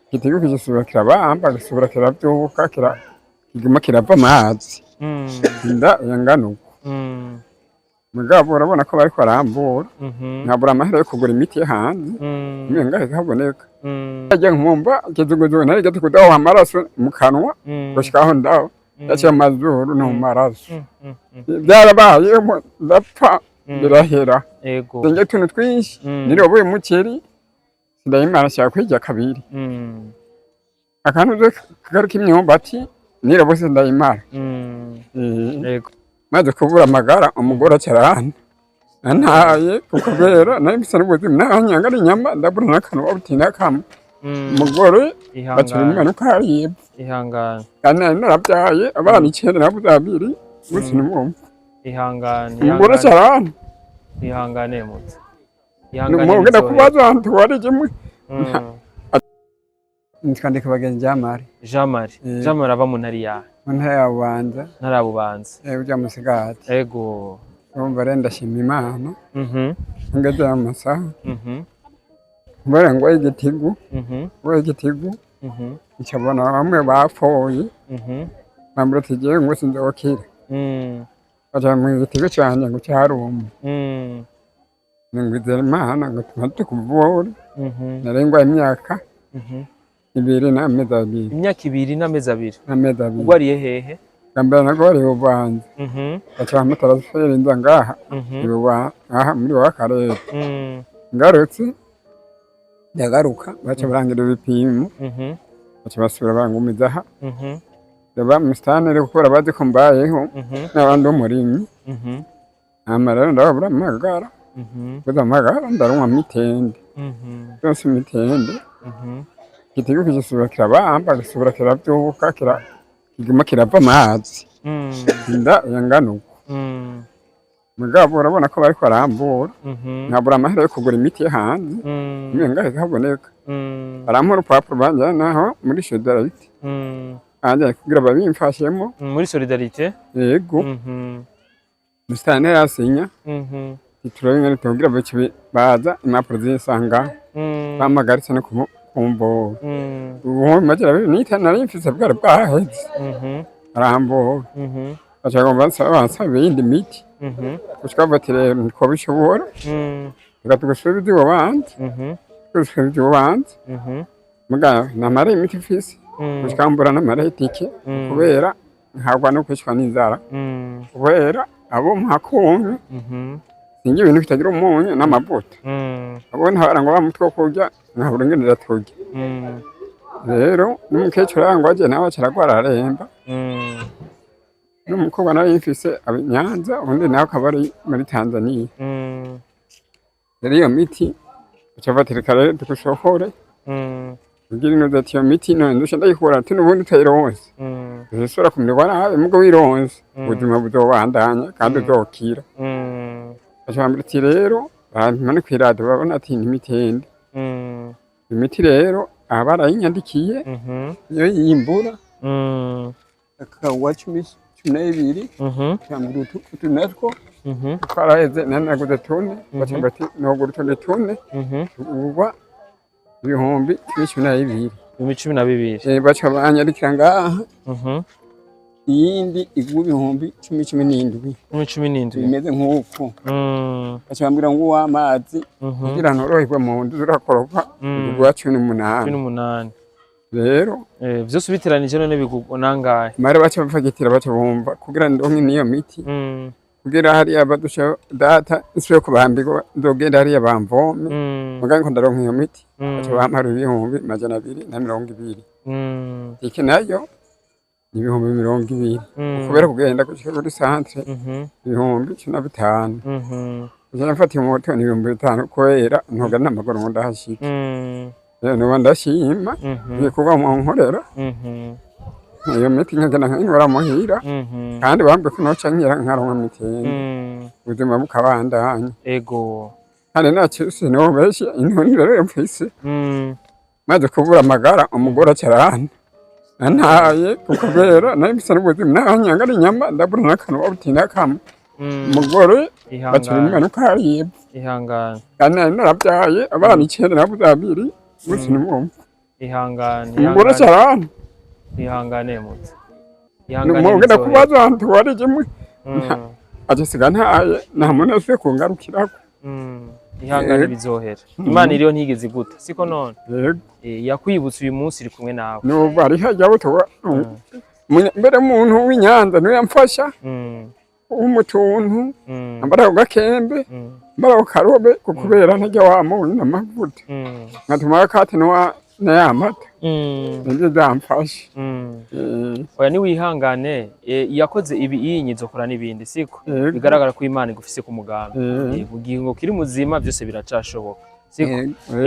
igitego kigisubira kirabamba gisubira kiravyuka kiguma kirava amazi inda yangana uko mugabo urabona ko bariko barambura nkabura amahera yo kugura imiti hanze ngahe kaboneka ajya nkumva kizuguzugu nari gati kudaho amaraso mu kanwa gushikaho ndaho yaciye amazuru no mu maraso byarabaye ndapfa birahera nge tuntu twinshi niroboye umuceri ndayimara cyangwa kwija kabiri akantu kagaruka imyumbati nirobose ndayimara maze kubura amagara umugore acarahana antaye kubera nayo bisa n'ubuzima nahanyangana inyama ndabura n'akantu wabutinda kamwe umugore bacira umwana uko hariye ihangane kandi narabyaye abana 9 nabuze 2 gusa nimwumva ihangane umugore acarahana ihangane mutse numugenda kubaza ahantu warije mwe Nitwandika bagenzi Jamari aba mu ntari ya Ntarabubanza uja musigati ego urumva rero ndashima Imana ngeze amasaha mbere ngo igitigu ncabona bamwe bapfuye bambura tigiye ngo sinzokira baja mu igitigu cyane ngo cyaruma ningwizera Imana ngo tumaze kuvura narengwa imyaka 2 n'amezi 2 ugwariye hehe kambere nagwariye ubanza acha mutarasphere inza ngaha aha muri wa karere ngarutse ndagaruka bacha barangira ibipimo bacha basubira bangumizaha yaba mustanere gukora bazi ko mbayeho n'abandi umurimyi amararo ndabura amagara amagara ndarumwa mitende byose mitende igitego kigisubira kirabamba gisubira kiravyuka kiguma kirava amazi inda yangana uko mugabo urabona ko bariko barambura nkabura amahera yo kugura imiti hanze ngahe kaboneka arampora urupapuro banjye naho muri Solidarité anje kugira babimfashemo muri Solidarité yego mustane yasinya turabingana tugira baza impapuro zisanga bamagaritse no kumbo uwo majira nita nari mfise bwaheze arambo achagomba nsaba yindi miti ushikavatire ko bishobora gatugusubije ubanze kusubije ubanze muga namara imiti fisi ushikambura namara itike kubera nkagwa no kwishwa n'inzara kubera abo mhakonye singi ibintu bitagira umunyu n'amavuta abona harangwa bamutwe kurya ntabura ngene turya rero n'umukecuru arangwa aje nawe caragwara aremba n'umukobwa nawe yifise abinyanza undi nawe akabari muri Tanzania rero iyo miti ucavatira kare dukushohore kugira ino iyo miti no ndusha ndayikora ati n'ubundi utayironse zisura kumirwa nawe mugo wironse ubuzima buzobandanya kandi uzokira Achambiriti rero bamane kwirado babona ati imitende imiti rero abara yinyandikiye yo yimbura akawa 12 cyamburutu kutunatwo karaheze nanaguze tone bacambati nogura tone uba ibihumbi 12 bacha banyarikira ngaha iyindi igubihumbi 17 imeze nk'uko bacambira ngo w'amazi kugira ntoroherwe mu ndu urakoropa igwa 18 rero vyose biteranije none bigubwo nangahe mare bacha bafagitira bacha bumva kugira ndonke niyo miti kugira hari abadusha data iswe kubambirwa ndogenda hari abamvome mugange ko ndaronke iyo miti bacha bampara ibihumbi 220 iki nayo ibihumbi 20 kubera kugenda gushika kuri centre ibihumbi 15 nafatiye moto ni 5 kwera ntoga n'amagoro ngo ndahashika no ndashima kuba mu nkorera iyo miti nkagenda nkora muhira kandi bambe ko noca nkira nkaronka miti ubuzima bukabandanya ego kandi nacyo no beshi intonde rero mfise maze kubura amagara umugore acarahana antaye kubera nayo bisa n'ubuzima nahanyangana inyama ndabura n'akantu wabutinda kamwe umugore bacira umwana uko hariye ihangane kandi narabyaye abana 9 nabuze 2 gusa nimwumva ihangane umugore cyarana ihangane muto numugenda kubaza ahantu warijimwe Mm, agisiga ntaye nta muntu afite kungarukirako ihangane bizohera imana iriho ntigeze iguta siko none yego yakwibutsa uyu munsi iri kumwe nawe n'ubu ari hajya butuba mbere muntu w'inyanza niwe yamfasha w'umutuntu ambara ku gakembe ambara ku karobe kubera ntajya wamunyu n'amavuta nkatuma akate n'ayamata nibyo byamfasha oya niwihangane yakoze ibi iyinyizokora n'ibindi siko bigaragara ko imana igufise ku mugambi mu gihe ngo kiri muzima byose biracashoboka siko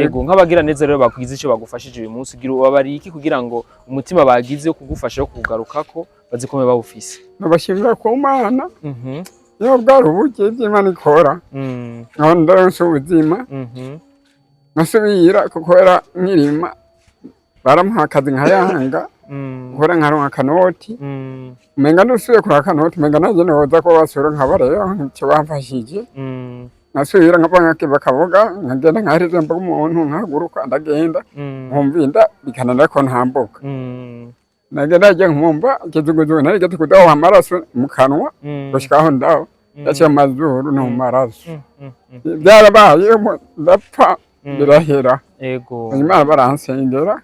yego nk'abagira neza rero bakugize icyo bagufashije uyu munsi ugira ubabari iki kugira ngo umutima bagize wo kugufasha wo kugarukako bazikome bawufise nabashimira ku mana niba bwari uburyo by'imana ikora aho ndaronse ubuzima nkasubira kubera nkirima baramuha akazi nkayanga gukora nkaronka akanoti umenga nusubiye kuri akanoti umenga nanjye noza ko basura nkabareba icyo bamfashije nasubira nkabanga bakavuga nkagenda nkahereza mbaga umuntu nkahaguruka ndagenda nkumvinda bikananira ko ntambuka nagenda njye nkumva ikizuguzugu narigeze kudaha amaraso mu kanwa gushika aho ndaho yaciye amazuru no mu maraso byarabaye ndapfa birahera ego imana baransengera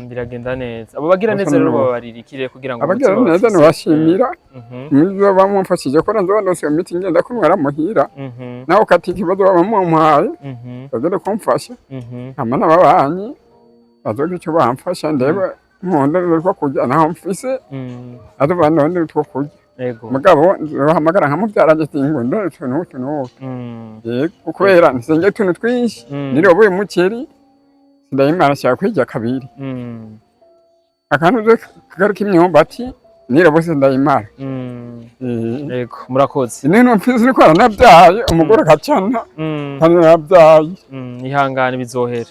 biragenda neza abo bagira neza rero babaririkire kugira ngo abagira neza nabashimira mwizo bamumfashije ko nzo ndose imiti ngenda kunwera muhira naho kati ikibazo bamumpaye bagere kumfasha amana babanyi bazoga icyo bamfasha ndebe nkondere ko kujya naho mfise adubandonde two kujya ego mugabo bahamagara nkamubyaranje tingundo tuntu yego kubera nsenge tuntu twinshi niroboye muceri ndayimara cyane kwijya kabiri akantu kagaruka imyumbati nirobose ndayimara yego murakoze nino mfise niko aranabyaye umugore akacana kandi yarabyaye ihangane bizohera